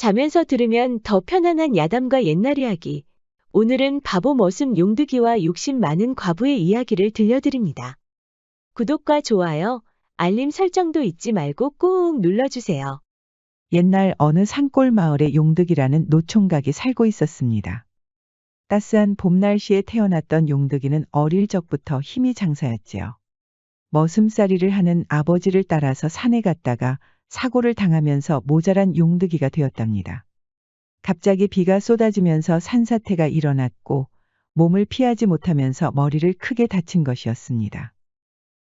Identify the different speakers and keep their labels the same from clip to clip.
Speaker 1: 자면서 들으면 더 편안한 야담과 옛날 이야기. 오늘은 바보 머슴 용득이와 욕심 많은 과부의 이야기를 들려드립니다. 구독과 좋아요, 알림 설정도 잊지 말고 꾹 눌러주세요.
Speaker 2: 옛날 어느 산골 마을에 용득이라는 노총각이 살고 있었습니다. 따스한 봄 날씨에 태어났던 용득이는 어릴 적부터 힘이 장사였지요. 머슴살이를 하는 아버지를 따라서 산에 갔다가 사고를 당하면서 모자란 용득이가 되었답니다. 갑자기 비가 쏟아지면서 산사태가 일어났고 몸을 피하지 못하면서 머리를 크게 다친 것이었습니다.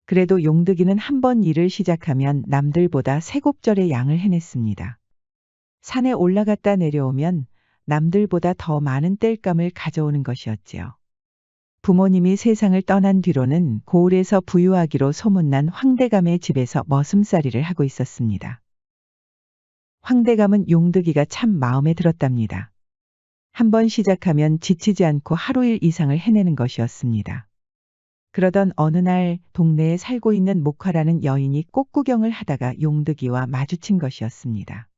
Speaker 2: 그래도 용득이는 한 번 일을 시작하면 남들보다 세곱절의 양을 해냈습니다. 산에 올라갔다 내려오면 남들보다 더 많은 땔감을 가져오는 것이었지요. 부모님이 세상을 떠난 뒤로는 고을에서 부유하기로 소문난 황대감의 집에서 머슴살이를 하고 있었습니다. 황대감은 용득이가 참 마음에 들었답니다. 한 번 시작하면 지치지 않고 하루 일 이상을 해내는 것이었습니다. 그러던 어느 날 동네에 살고 있는 목화라는 여인이 꽃구경을 하다가 용득이와 마주친 것이었습니다.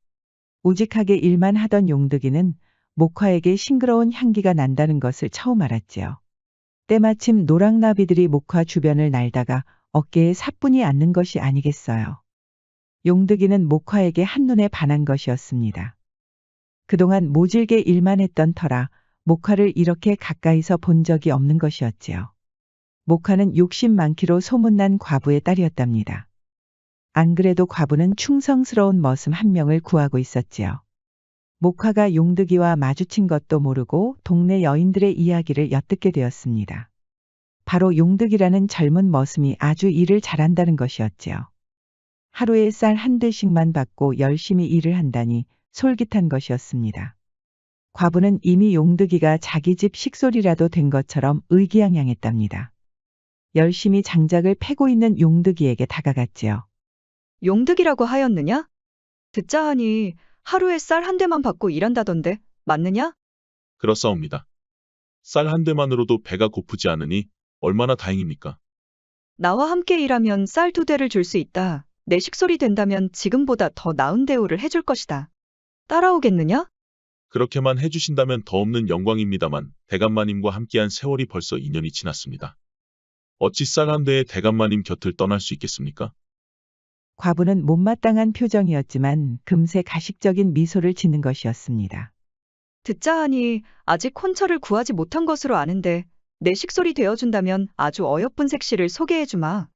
Speaker 2: 우직하게 일만 하던 용득이는 목화에게 싱그러운 향기가 난다는 것을 처음 알았지요. 때마침 노랑나비들이 목화 주변을 날다가 어깨에 사뿐히 앉는 것이 아니겠어요. 용득이는 목화에게 한눈에 반한 것이었습니다. 그동안 모질게 일만 했던 터라 목화를 이렇게 가까이서 본 적이 없는 것이었지요. 목화는 욕심 많기로 소문난 과부의 딸이었답니다. 안 그래도 과부는 충성스러운 머슴 한 명을 구하고 있었지요. 목화가 용득이와 마주친 것도 모르고 동네 여인들의 이야기를 엿듣게 되었습니다. 바로 용득이라는 젊은 머슴이 아주 일을 잘한다는 것이었지요. 하루에 쌀 한 대씩만 받고 열심히 일을 한다니 솔깃한 것이었습니다. 과부는 이미 용득이가 자기 집 식솔이라도 된 것처럼 의기양양했답니다. 열심히 장작을 패고 있는 용득이에게 다가갔지요.
Speaker 3: 용득이라고 하였느냐? 듣자 하니 하루에 쌀 한 대만 받고 일한다던데 맞느냐?
Speaker 4: 그렇사옵니다. 쌀 한 대만으로도 배가 고프지 않으니 얼마나 다행입니까?
Speaker 3: 나와 함께 일하면 쌀 2대를 줄 수 있다. 내 식솔이 된다면 지금보다 더 나은 대우를 해줄 것이다. 따라오겠느냐?
Speaker 4: 그렇게만 해주신다면 더 없는 영광입니다만 대감마님과 함께한 세월이 벌써 2년이 지났습니다. 어찌 쌀 한 대에 대감마님 곁을 떠날 수 있겠습니까?
Speaker 2: 과부는 못마땅한 표정이었지만 금세 가식적인 미소를 짓는 것이었습니다.
Speaker 3: 듣자 하니 아직 혼처를 구하지 못한 것으로 아는데 내 식솔이 되어준다면 아주 어여쁜 색시를 소개해주마.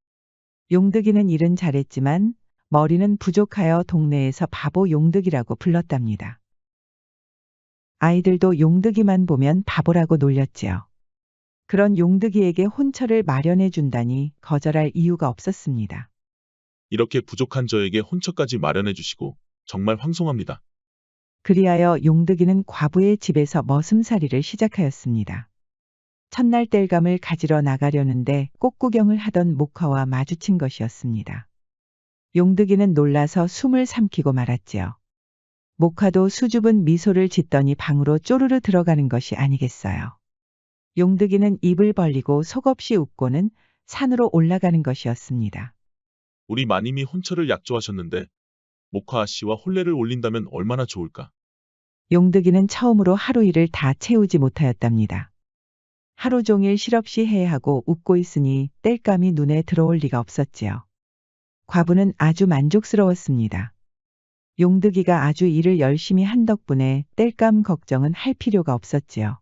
Speaker 2: 용득이는 일은 잘했지만 머리는 부족하여 동네에서 바보 용득이라고 불렀답니다. 아이들도 용득이만 보면 바보라고 놀렸지요. 그런 용득이에게 혼처를 마련해 준다니 거절할 이유가 없었습니다.
Speaker 4: 이렇게 부족한 저에게 혼처까지 마련해 주시고 정말 황송합니다.
Speaker 2: 그리하여 용득이는 과부의 집에서 머슴살이를 시작하였습니다. 첫날 땔감을 가지러 나가려는데 꽃구경을 하던 목화와 마주친 것이었습니다. 용득이는 놀라서 숨을 삼키고 말았지요. 목화도 수줍은 미소를 짓더니 방으로 쪼르르 들어가는 것이 아니겠어요. 용득이는 입을 벌리고 속없이 웃고는 산으로 올라가는 것이었습니다.
Speaker 4: 우리 마님이 혼처를 약조하셨는데 목화 아씨와 혼례를 올린다면 얼마나 좋을까?
Speaker 2: 용득이는 처음으로 하루 일을 다 채우지 못하였답니다. 하루 종일 실없이 해하고 웃고 있으니 땔감이 눈에 들어올 리가 없었지요. 과부는 아주 만족스러웠습니다. 용득이가 아주 일을 열심히 한 덕분에 땔감 걱정은 할 필요가 없었지요.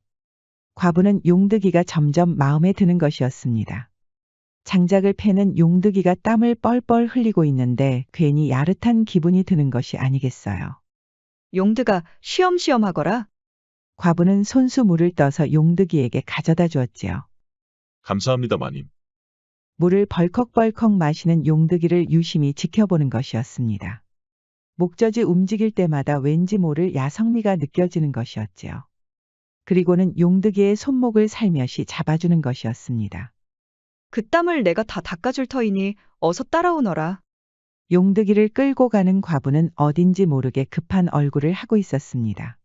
Speaker 2: 과부는 용득이가 점점 마음에 드는 것이었습니다. 장작을 패는 용득이가 땀을 뻘뻘 흘리고 있는데 괜히 야릇한 기분이 드는 것이 아니겠어요.
Speaker 3: 용득아 쉬엄쉬엄 하거라.
Speaker 2: 과부는 손수 물을 떠서 용득이에게 가져다 주었지요.
Speaker 4: 감사합니다, 마님.
Speaker 2: 물을 벌컥벌컥 마시는 용득이를 유심히 지켜보는 것이었습니다. 목젖이 움직일 때마다 왠지 모를 야성미가 느껴지는 것이었지요. 그리고는 용득이의 손목을 살며시 잡아주는 것이었습니다.
Speaker 3: 그 땀을 내가 다 닦아줄 터이니 어서 따라오너라.
Speaker 2: 용득이를 끌고 가는 과부는 어딘지 모르게 급한 얼굴을 하고 있었습니다.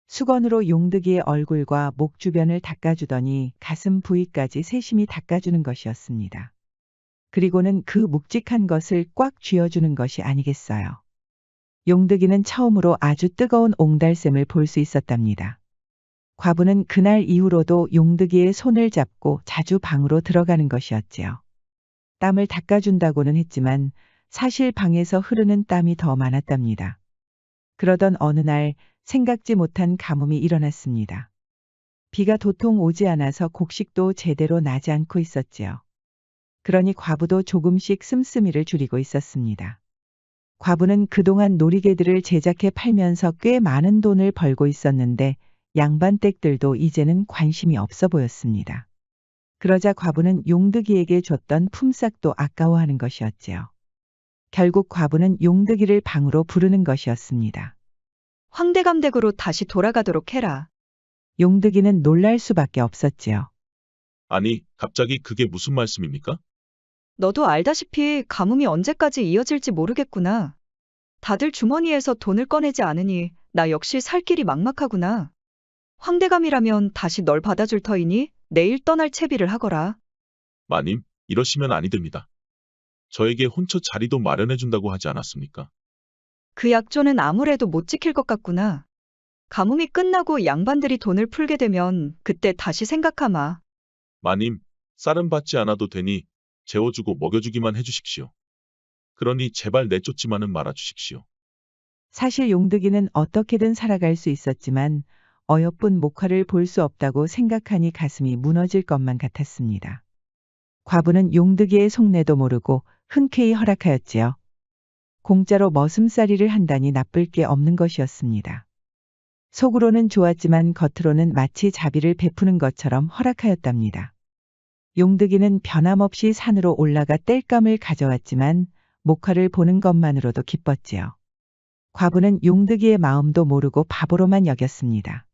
Speaker 2: 수건으로 용득이의 얼굴과 목 주변을 닦아주더니 가슴 부위까지 세심히 닦아주는 것이었습니다. 그리고는 그 묵직한 것을 꽉 쥐어주는 것이 아니겠어요. 용득이는 처음으로 아주 뜨거운 옹달샘을 볼 수 있었답니다. 과부는 그날 이후로도 용득이의 손을 잡고 자주 방으로 들어가는 것이었지요. 땀을 닦아준다고는 했지만 사실 방에서 흐르는 땀이 더 많았답니다. 그러던 어느 날 생각지 못한 가뭄이 일어났습니다. 비가 도통 오지 않아서 곡식도 제대로 나지 않고 있었지요. 그러니 과부도 조금씩 씀씀이를 줄이고 있었습니다. 과부는 그동안 놀이개들을 제작해 팔면서 꽤 많은 돈을 벌고 있었는데 양반댁들도 이제는 관심이 없어 보였습니다. 그러자 과부는 용득이에게 줬던 품삯도 아까워하는 것이었지요. 결국 과부는 용득이를 방으로 부르는 것이었습니다.
Speaker 3: 황대감댁으로 다시 돌아가도록 해라.
Speaker 2: 용득이는 놀랄 수밖에 없었지요.
Speaker 4: 아니, 갑자기 그게 무슨 말씀입니까?
Speaker 3: 너도 알다시피 가뭄이 언제까지 이어질지 모르겠구나. 다들 주머니에서 돈을 꺼내지 않으니 나 역시 살 길이 막막하구나. 황대감이라면 다시 널 받아줄 터이니 내일 떠날 채비를 하거라.
Speaker 4: 마님, 이러시면 아니 됩니다. 저에게 혼처 자리도 마련해준다고 하지 않았습니까?
Speaker 3: 그 약조는 아무래도 못 지킬 것 같구나. 가뭄이 끝나고 양반들이 돈을 풀게 되면 그때 다시 생각하마.
Speaker 4: 마님, 쌀은 받지 않아도 되니 재워주고 먹여주기만 해주십시오. 그러니 제발 내쫓지만은 말아주십시오.
Speaker 2: 사실 용득이는 어떻게든 살아갈 수 있었지만 어여쁜 목화를 볼 수 없다고 생각하니 가슴이 무너질 것만 같았습니다. 과부는 용득이의 속내도 모르고 흔쾌히 허락하였지요. 공짜로 머슴살이를 한다니 나쁠 게 없는 것이었습니다. 속으로는 좋았지만 겉으로는 마치 자비를 베푸는 것처럼 허락하였답니다. 용득이는 변함없이 산으로 올라가 땔감을 가져왔지만 목화를 보는 것만으로도 기뻤지요. 과부는 용득이의 마음도 모르고 바보로만 여겼습니다.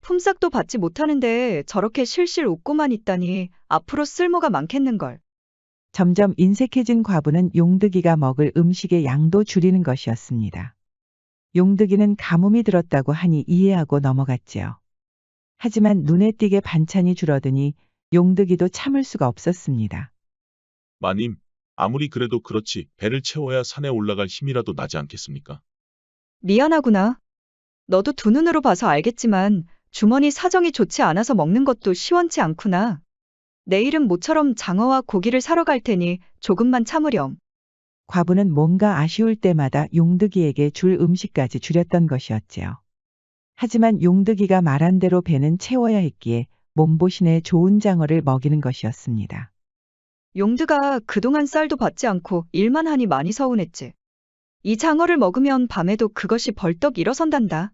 Speaker 3: 품삯도 받지 못하는데 저렇게 실실 웃고만 있다니 앞으로 쓸모가 많겠는걸.
Speaker 2: 점점 인색해진 과부는 용득이가 먹을 음식의 양도 줄이는 것이었습니다. 용득이는 가뭄이 들었다고 하니 이해하고 넘어갔지요. 하지만 눈에 띄게 반찬이 줄어드니 용득이도 참을 수가 없었습니다.
Speaker 4: 마님, 아무리 그래도 그렇지 배를 채워야 산에 올라갈 힘이라도 나지 않겠습니까?
Speaker 3: 미안하구나. 너도 두 눈으로 봐서 알겠지만 주머니 사정이 좋지 않아서 먹는 것도 시원치 않구나. 내일은 모처럼 장어와 고기를 사러 갈 테니 조금만 참으렴.
Speaker 2: 과부는 뭔가 아쉬울 때마다 용득이에게 줄 음식까지 줄였던 것이었지요. 하지만 용득이가 말한 대로 배는 채워야 했기에 몸보신에 좋은 장어를 먹이는 것이었습니다.
Speaker 3: 용드가 그동안 쌀도 받지 않고 일만 하니 많이 서운했지. 이 장어를 먹으면 밤에도 그것이 벌떡 일어선단다.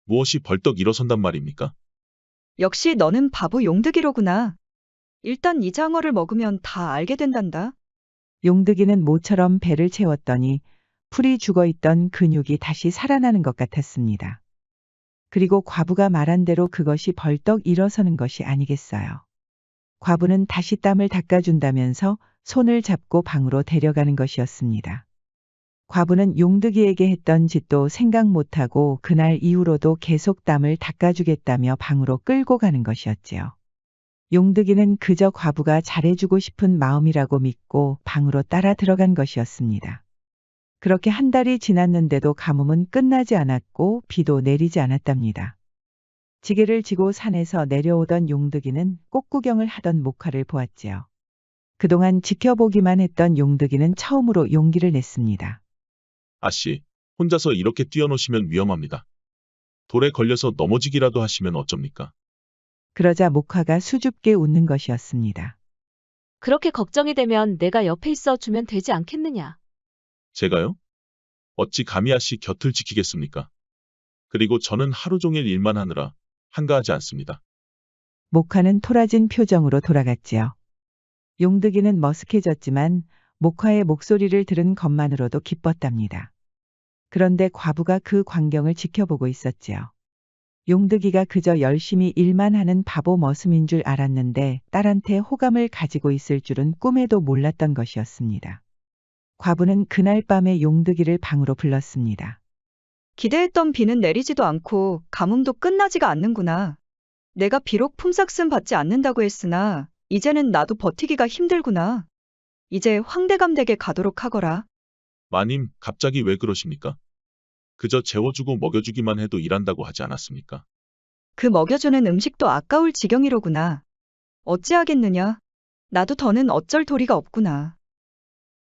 Speaker 4: 무엇이 벌떡 일어선단 말입니까?
Speaker 3: 역시 너는 바보 용득이로구나. 일단 이 장어를 먹으면 다 알게 된단다.
Speaker 2: 용득이는 모처럼 배를 채웠더니 풀이 죽어있던 근육이 다시 살아나는 것 같았습니다. 그리고 과부가 말한 대로 그것이 벌떡 일어서는 것이 아니겠어요. 과부는 다시 땀을 닦아준다면서 손을 잡고 방으로 데려가는 것이었습니다. 과부는 용득이에게 했던 짓도 생각 못하고 그날 이후로도 계속 땀을 닦아주겠다며 방으로 끌고 가는 것이었지요. 용득이는 그저 과부가 잘해주고 싶은 마음이라고 믿고 방으로 따라 들어간 것이었습니다. 그렇게 한 달이 지났는데도 가뭄은 끝나지 않았고 비도 내리지 않았답니다. 지게를 지고 산에서 내려오던 용득이는 꽃구경을 하던 목화를 보았지요. 그동안 지켜보기만 했던 용득이는 처음으로 용기를 냈습니다.
Speaker 4: 아씨, 혼자서 이렇게 뛰어노시면 위험합니다. 돌에 걸려서 넘어지기라도 하시면 어쩝니까?
Speaker 2: 그러자 목화가 수줍게 웃는 것이었습니다.
Speaker 1: 그렇게 걱정이 되면 내가 옆에 있어 주면 되지 않겠느냐.
Speaker 4: 제가요? 어찌 감히 아씨 곁을 지키겠습니까? 그리고 저는 하루 종일 일만 하느라 한가하지 않습니다.
Speaker 2: 목화는 토라진 표정으로 돌아갔지요. 용득이는 머쓱해졌지만 목화의 목소리를 들은 것만으로도 기뻤답니다. 그런데 과부가 그 광경을 지켜보고 있었지요. 용득이가 그저 열심히 일만 하는 바보 머슴인 줄 알았는데 딸한테 호감을 가지고 있을 줄은 꿈에도 몰랐던 것이었습니다. 과부는 그날 밤에 용득이를 방으로 불렀습니다.
Speaker 3: 기대했던 비는 내리지도 않고 가뭄도 끝나지가 않는구나. 내가 비록 품삯은 받지 않는다고 했으나 이제는 나도 버티기가 힘들구나. 이제 황대감 댁에 가도록 하거라.
Speaker 4: 마님, 갑자기 왜 그러십니까? 그저 재워주고 먹여주기만 해도 일한다고 하지 않았습니까?
Speaker 3: 그 먹여주는 음식도 아까울 지경이로구나. 어찌하겠느냐. 나도 더는 어쩔 도리가 없구나.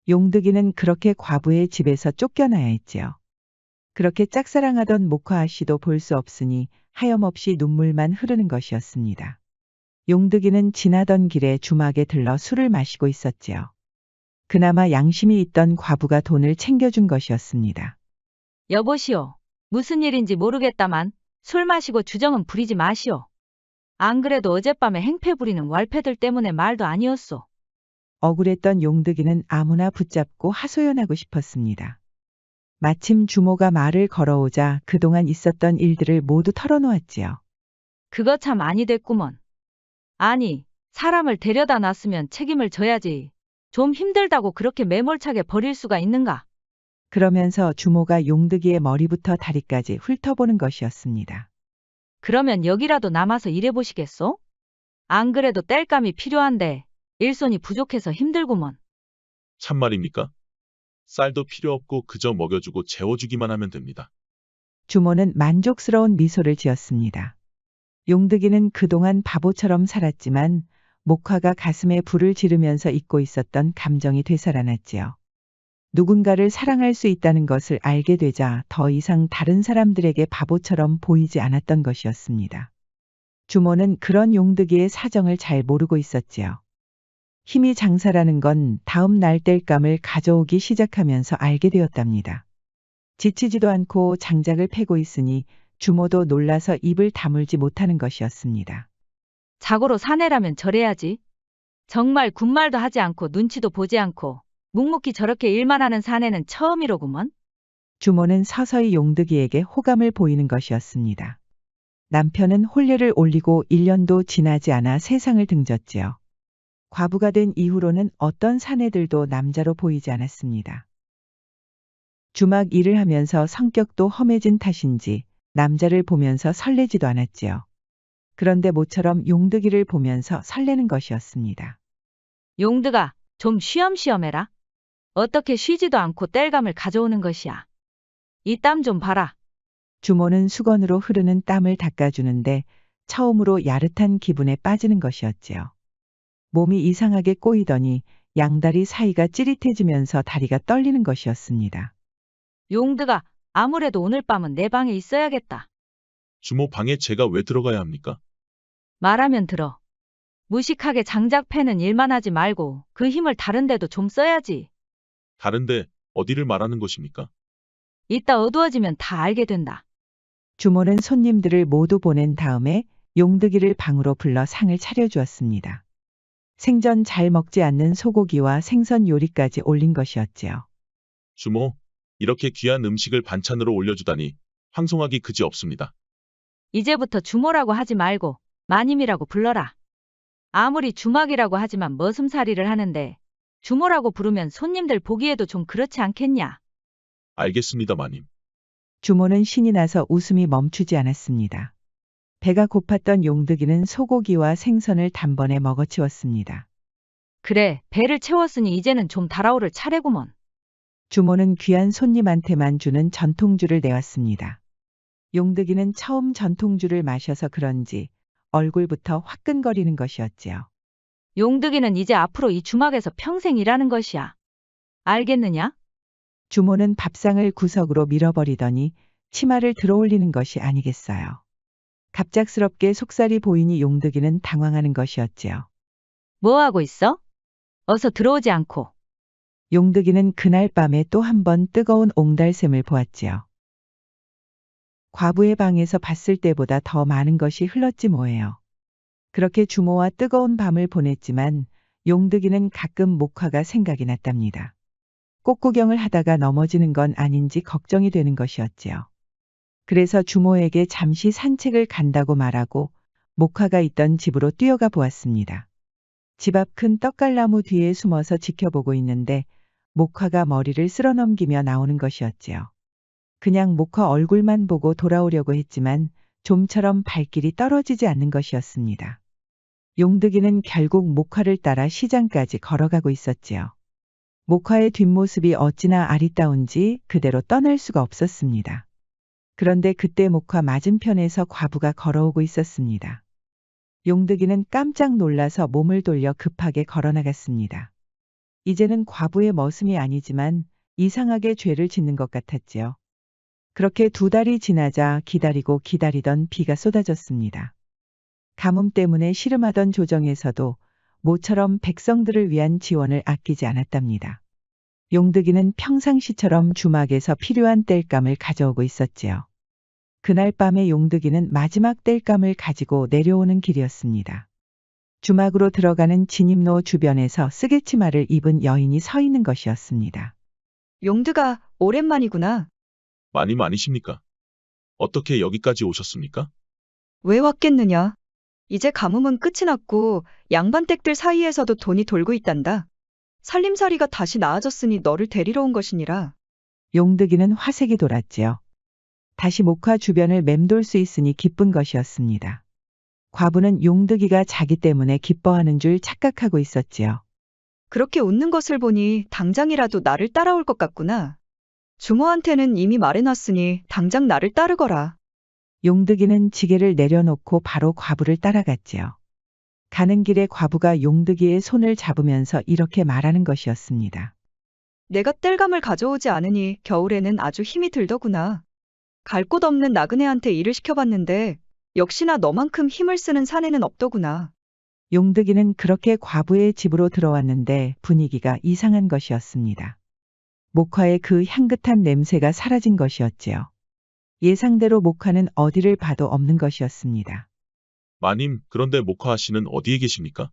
Speaker 2: 용득이는 그렇게 과부의 집에서 쫓겨나야 했지요. 그렇게 짝사랑하던 목화 아씨도 볼 수 없으니 하염없이 눈물만 흐르는 것이었습니다. 용득이는 지나던 길에 주막에 들러 술을 마시고 있었지요. 그나마 양심이 있던 과부가 돈을 챙겨준 것이었습니다.
Speaker 5: 여보시오. 무슨 일인지 모르겠다만 술 마시고 주정은 부리지 마시오. 안 그래도 어젯밤에 행패 부리는 wal패들 때문에 말도 아니었소.
Speaker 2: 억울했던 용득이는 아무나 붙잡고 하소연하고 싶었습니다. 마침 주모가 말을 걸어오자 그동안 있었던 일들을 모두 털어놓았지요.
Speaker 5: 그거 참 아니 됐구먼. 아니, 사람을 데려다 놨으면 책임을 져야지. 좀 힘들다고 그렇게 매몰차게 버릴 수가 있는가?
Speaker 2: 그러면서 주모가 용득이의 머리부터 다리까지 훑어보는 것이었습니다.
Speaker 5: 그러면 여기라도 남아서 일해보시겠소? 안 그래도 땔감이 필요한데 일손이 부족해서 힘들구먼.
Speaker 4: 참말입니까? 쌀도 필요 없고 그저 먹여주고 재워주기만 하면 됩니다.
Speaker 2: 주모는 만족스러운 미소를 지었습니다. 용득이는 그동안 바보처럼 살았지만 목화가 가슴에 불을 지르면서 잊고 있었던 감정이 되살아났지요. 누군가를 사랑할 수 있다는 것을 알게 되자 더 이상 다른 사람들에게 바보처럼 보이지 않았던 것이었습니다. 주모는 그런 용득이의 사정을 잘 모르고 있었지요. 힘이 장사라는 건 다음 날 땔감을 가져오기 시작하면서 알게 되었답니다. 지치지도 않고 장작을 패고 있으니 주모도 놀라서 입을 다물지 못하는 것이었습니다.
Speaker 5: 자고로 사내라면 저래야지. 정말 군말도 하지 않고 눈치도 보지 않고 묵묵히 저렇게 일만 하는 사내는 처음이로구먼.
Speaker 2: 주모는 서서히 용득이에게 호감을 보이는 것이었습니다. 남편은 혼례를 올리고 1년도 지나지 않아 세상을 등졌지요. 과부가 된 이후로는 어떤 사내들도 남자로 보이지 않았습니다. 주막 일을 하면서 성격도 험해진 탓인지 남자를 보면서 설레지도 않았지요. 그런데 모처럼 용득이를 보면서 설레는 것이었습니다.
Speaker 5: 용드가 좀 쉬엄쉬엄 해라. 어떻게 쉬지도 않고 땔감을 가져오는 것이야. 이 땀 좀 봐라.
Speaker 2: 주모는 수건으로 흐르는 땀을 닦아주는데 처음으로 야릇한 기분에 빠지는 것이었지요. 몸이 이상하게 꼬이더니 양다리 사이가 찌릿해지면서 다리가 떨리는 것이었습니다.
Speaker 5: 용드가 아무래도 오늘 밤은 내 방에 있어야겠다.
Speaker 4: 주모 방에 제가 왜 들어가야 합니까?
Speaker 5: 말하면 들어. 무식하게 장작 패는 일만 하지 말고 그 힘을 다른 데도 좀 써야지.
Speaker 4: 다른데 어디를 말하는 것입니까?
Speaker 5: 이따 어두워지면 다 알게 된다.
Speaker 2: 주모는 손님들을 모두 보낸 다음에 용득이를 방으로 불러 상을 차려주었습니다. 생전 잘 먹지 않는 소고기와 생선 요리까지 올린 것이었지요.
Speaker 4: 주모, 이렇게 귀한 음식을 반찬으로 올려주다니 황송하기 그지 없습니다.
Speaker 5: 이제부터 주모라고 하지 말고 마님이라고 불러라. 아무리 주막이라고 하지만 머슴살이를 하는데 주모라고 부르면 손님들 보기에도 좀 그렇지 않겠냐.
Speaker 4: 알겠습니다, 마님.
Speaker 2: 주모는 신이 나서 웃음이 멈추지 않았습니다. 배가 고팠던 용득이는 소고기와 생선을 단번에 먹어치웠습니다.
Speaker 5: 그래, 배를 채웠으니 이제는 좀 달아오를 차례구먼.
Speaker 2: 주모는 귀한 손님한테만 주는 전통주를 내왔습니다. 용득이는 처음 전통주를 마셔서 그런지 얼굴부터 화끈거리는 것이었지요.
Speaker 5: 용득이는 이제 앞으로 이 주막에서 평생 일하는 것이야. 알겠느냐?
Speaker 2: 주모는 밥상을 구석으로 밀어버리더니 치마를 들어올리는 것이 아니겠어요. 갑작스럽게 속살이 보이니 용득이는 당황하는 것이었지요.
Speaker 5: 뭐 하고 있어? 어서 들어오지 않고.
Speaker 2: 용득이는 그날 밤에 또 한 번 뜨거운 옹달샘을 보았지요. 과부의 방에서 봤을 때보다 더 많은 것이 흘렀지 뭐예요. 그렇게 주모와 뜨거운 밤을 보냈지만 용득이는 가끔 목화가 생각이 났답니다. 꽃구경을 하다가 넘어지는 건 아닌지 걱정이 되는 것이었지요. 그래서 주모에게 잠시 산책을 간다고 말하고 목화가 있던 집으로 뛰어가 보았습니다. 집 앞 큰 떡갈나무 뒤에 숨어서 지켜보고 있는데 목화가 머리를 쓸어넘기며 나오는 것이었지요. 그냥 목화 얼굴만 보고 돌아오려고 했지만 좀처럼 발길이 떨어지지 않는 것이었습니다. 용득이는 결국 목화를 따라 시장까지 걸어가고 있었지요. 목화의 뒷모습이 어찌나 아리따운지 그대로 떠날 수가 없었습니다. 그런데 그때 목화 맞은편에서 과부가 걸어오고 있었습니다. 용득이는 깜짝 놀라서 몸을 돌려 급하게 걸어나갔습니다. 이제는 과부의 머슴이 아니지만 이상하게 죄를 짓는 것 같았지요. 그렇게 2달이 지나자 기다리고 기다리던 비가 쏟아졌습니다. 가뭄 때문에 시름하던 조정에서도 모처럼 백성들을 위한 지원을 아끼지 않았답니다. 용득이는 평상시처럼 주막에서 필요한 땔감을 가져오고 있었지요. 그날 밤에 용득이는 마지막 땔감을 가지고 내려오는 길이었습니다. 주막으로 들어가는 진입로 주변에서 쓰개치마를 입은 여인이 서 있는 것이었습니다.
Speaker 3: 용드가 오랜만이구나.
Speaker 4: 마님 아니십니까? 어떻게 여기까지 오셨습니까?
Speaker 3: 왜 왔겠느냐? 이제 가뭄은 끝이 났고 양반댁들 사이에서도 돈이 돌고 있단다. 살림살이가 다시 나아졌으니 너를 데리러 온 것이니라.
Speaker 2: 용득이는 화색이 돌았지요. 다시 목화 주변을 맴돌 수 있으니 기쁜 것이었습니다. 과부는 용득이가 자기 때문에 기뻐하는 줄 착각하고 있었지요.
Speaker 3: 그렇게 웃는 것을 보니 당장이라도 나를 따라올 것 같구나. 주모한테는 이미 말해놨으니 당장 나를 따르거라.
Speaker 2: 용득이는 지게를 내려놓고 바로 과부를 따라갔지요. 가는 길에 과부가 용득이의 손을 잡으면서 이렇게 말하는 것이었습니다.
Speaker 3: 내가 땔감을 가져오지 않으니 겨울에는 아주 힘이 들더구나. 갈 곳 없는 나그네한테 일을 시켜봤는데 역시나 너만큼 힘을 쓰는 사내는 없더구나.
Speaker 2: 용득이는 그렇게 과부의 집으로 들어왔는데 분위기가 이상한 것이었습니다. 목화의 그 향긋한 냄새가 사라진 것이었지요. 예상대로 목화는 어디를 봐도 없는 것이었습니다.
Speaker 4: 마님, 그런데 목화 씨는 어디에 계십니까?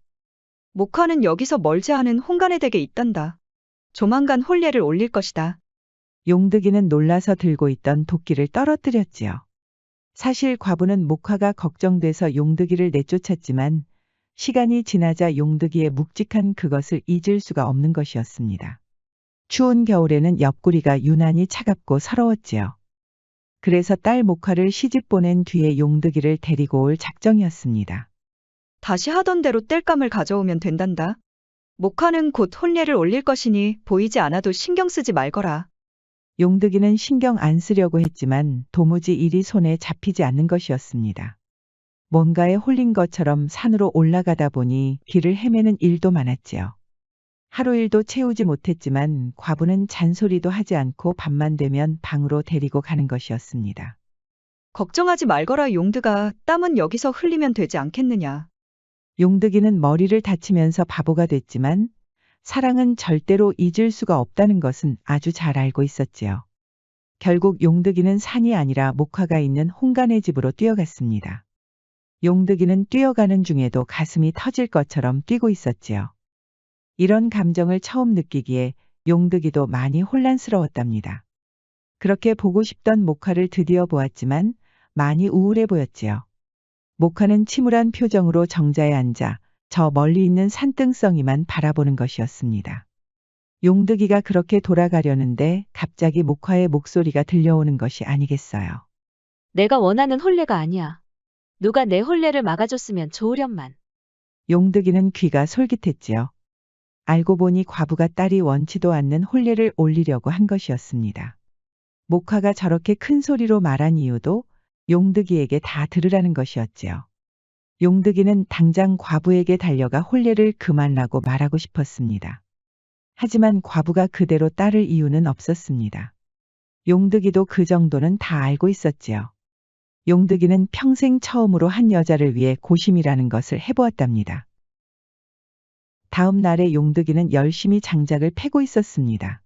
Speaker 3: 목화는 여기서 멀지 않은 홍간의 댁에 있단다. 조만간 혼례를 올릴 것이다.
Speaker 2: 용득이는 놀라서 들고 있던 도끼를 떨어뜨렸지요. 사실 과부는 목화가 걱정돼서 용득이를 내쫓았지만 시간이 지나자 용득이의 묵직한 그것을 잊을 수가 없는 것이었습니다. 추운 겨울에는 옆구리가 유난히 차갑고 서러웠지요. 그래서 딸 목화를 시집 보낸 뒤에 용득이를 데리고 올 작정이었습니다.
Speaker 3: 다시 하던 대로 땔감을 가져오면 된단다. 목화는 곧 혼례를 올릴 것이니 보이지 않아도 신경 쓰지 말거라.
Speaker 2: 용득이는 신경 안 쓰려고 했지만 도무지 일이 손에 잡히지 않는 것이었습니다. 뭔가에 홀린 것처럼 산으로 올라가다 보니 길을 헤매는 일도 많았지요. 하루 일도 채우지 못했지만 과부는 잔소리도 하지 않고 밤만 되면 방으로 데리고 가는 것이었습니다.
Speaker 3: 걱정하지 말거라 용드가 땀은 여기서 흘리면 되지 않겠느냐.
Speaker 2: 용득이는 머리를 다치면서 바보가 됐지만 사랑은 절대로 잊을 수가 없다는 것은 아주 잘 알고 있었지요. 결국 용득이는 산이 아니라 목화가 있는 홍간의 집으로 뛰어갔습니다. 용득이는 뛰어가는 중에도 가슴이 터질 것처럼 뛰고 있었지요. 이런 감정을 처음 느끼기에 용득이도 많이 혼란스러웠답니다. 그렇게 보고 싶던 목화를 드디어 보았지만 많이 우울해 보였지요. 목화는 침울한 표정으로 정자에 앉아 저 멀리 있는 산등성이만 바라보는 것이었습니다. 용득이가 그렇게 돌아가려는데 갑자기 목화의 목소리가 들려오는 것이 아니겠어요.
Speaker 1: 내가 원하는 혼례가 아니야. 누가 내 혼례를 막아줬으면 좋으련만.
Speaker 2: 용득이는 귀가 솔깃했지요. 알고 보니 과부가 딸이 원치도 않는 혼례를 올리려고 한 것이었습니다. 목화가 저렇게 큰 소리로 말한 이유도 용득이에게 다 들으라는 것이었지요. 용득이는 당장 과부에게 달려가 혼례를 그만라고 말하고 싶었습니다. 하지만 과부가 그대로 따를 이유는 없었습니다. 용득이도 그 정도는 다 알고 있었지요. 용득이는 평생 처음으로 한 여자를 위해 고심이라는 것을 해보았답니다. 다음 날에 용득이는 열심히 장작을 패고 있었습니다.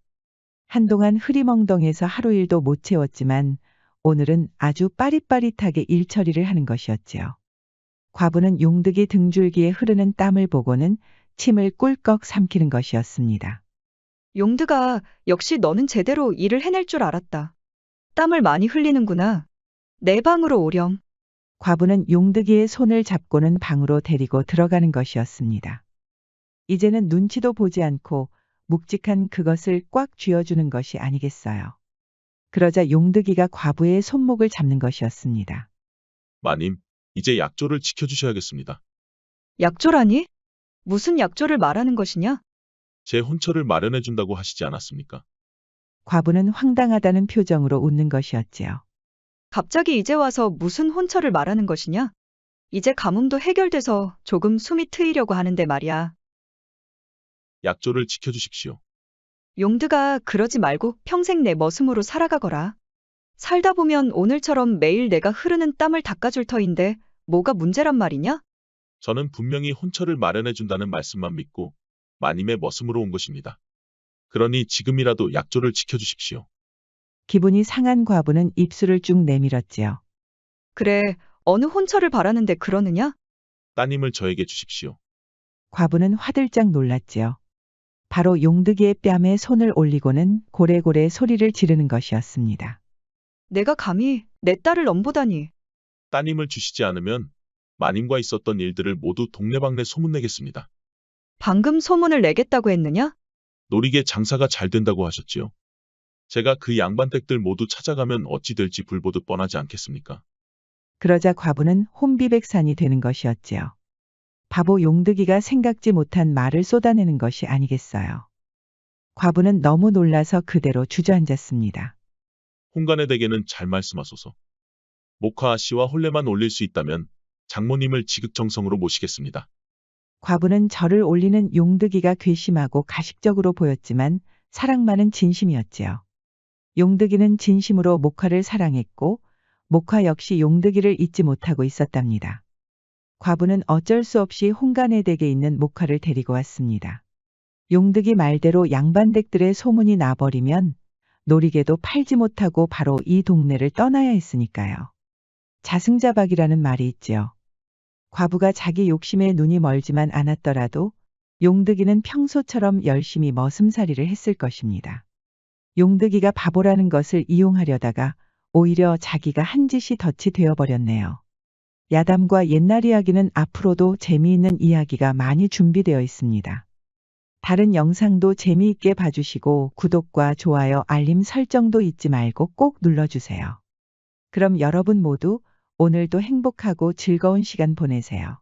Speaker 2: 한동안 흐리멍덩해서 하루 일도 못 채웠지만 오늘은 아주 빠릿빠릿하게 일처리를 하는 것이었지요. 과부는 용득이 등줄기에 흐르는 땀을 보고는 침을 꿀꺽 삼키는 것이었습니다.
Speaker 3: 용드가 역시 너는 제대로 일을 해낼 줄 알았다. 땀을 많이 흘리는구나. 내 방으로 오렴.
Speaker 2: 과부는 용득이의 손을 잡고는 방으로 데리고 들어가는 것이었습니다. 이제는 눈치도 보지 않고 묵직한 그것을 꽉 쥐어주는 것이 아니겠어요. 그러자 용득이가 과부의 손목을 잡는 것이었습니다.
Speaker 4: 마님, 이제 약조를 지켜주셔야겠습니다.
Speaker 3: 약조라니? 무슨 약조를 말하는 것이냐?
Speaker 4: 제 혼처를 마련해준다고 하시지 않았습니까?
Speaker 2: 과부는 황당하다는 표정으로 웃는 것이었지요.
Speaker 3: 갑자기 이제 와서 무슨 혼처를 말하는 것이냐? 이제 가뭄도 해결돼서 조금 숨이 트이려고 하는데 말이야.
Speaker 4: 약조를 지켜주십시오.
Speaker 3: 용드가 그러지 말고 평생 내 머슴으로 살아가거라. 살다 보면 오늘처럼 매일 내가 흐르는 땀을 닦아줄 터인데 뭐가 문제란 말이냐?
Speaker 4: 저는 분명히 혼처를 마련해준다는 말씀만 믿고 마님의 머슴으로 온 것입니다. 그러니 지금이라도 약조를 지켜주십시오.
Speaker 2: 기분이 상한 과부는 입술을 쭉 내밀었지요.
Speaker 3: 그래, 어느 혼처를 바라는데 그러느냐?
Speaker 4: 따님을 저에게 주십시오.
Speaker 2: 과부는 화들짝 놀랐지요. 바로 용득이의 뺨에 손을 올리고는 고래고래 소리를 지르는 것이었습니다.
Speaker 3: 내가 감히 내 딸을 넘보다니.
Speaker 4: 따님을 주시지 않으면 마님과 있었던 일들을 모두 동네방네 소문내겠습니다.
Speaker 3: 방금 소문을 내겠다고 했느냐?
Speaker 4: 노리개 장사가 잘 된다고 하셨지요. 제가 그 양반댁들 모두 찾아가면 어찌 될지 불보듯 뻔하지 않겠습니까?
Speaker 2: 그러자 과부는 혼비백산이 되는 것이었지요. 바보 용득이가 생각지 못한 말을 쏟아내는 것이 아니겠어요. 과부는 너무 놀라서 그대로 주저앉았습니다.
Speaker 4: 홍간의 댁에는 잘 말씀하소서. 목화 아씨와 혼례만 올릴 수 있다면 장모님을 지극정성으로 모시겠습니다.
Speaker 2: 과부는 절을 올리는 용득이가 괘씸하고 가식적으로 보였지만 사랑만은 진심이었지요. 용득이는 진심으로 목화를 사랑했고 목화 역시 용득이를 잊지 못하고 있었답니다. 과부는 어쩔 수 없이 홍간의 댁에 있는 목화를 데리고 왔습니다. 용득이 말대로 양반댁들의 소문이 나버리면 노리개도 팔지 못하고 바로 이 동네를 떠나야 했으니까요. 자승자박이라는 말이 있지요. 과부가 자기 욕심에 눈이 멀지만 않았더라도 용득이는 평소처럼 열심히 머슴살이를 했을 것입니다. 용득이가 바보라는 것을 이용하려다가 오히려 자기가 한 짓이 덫이 되어버렸네요. 야담과 옛날 이야기는 앞으로도 재미있는 이야기가 많이 준비되어 있습니다. 다른 영상도 재미있게 봐주시고 구독과 좋아요, 알림 설정도 잊지 말고 꼭 눌러주세요. 그럼 여러분 모두 오늘도 행복하고 즐거운 시간 보내세요.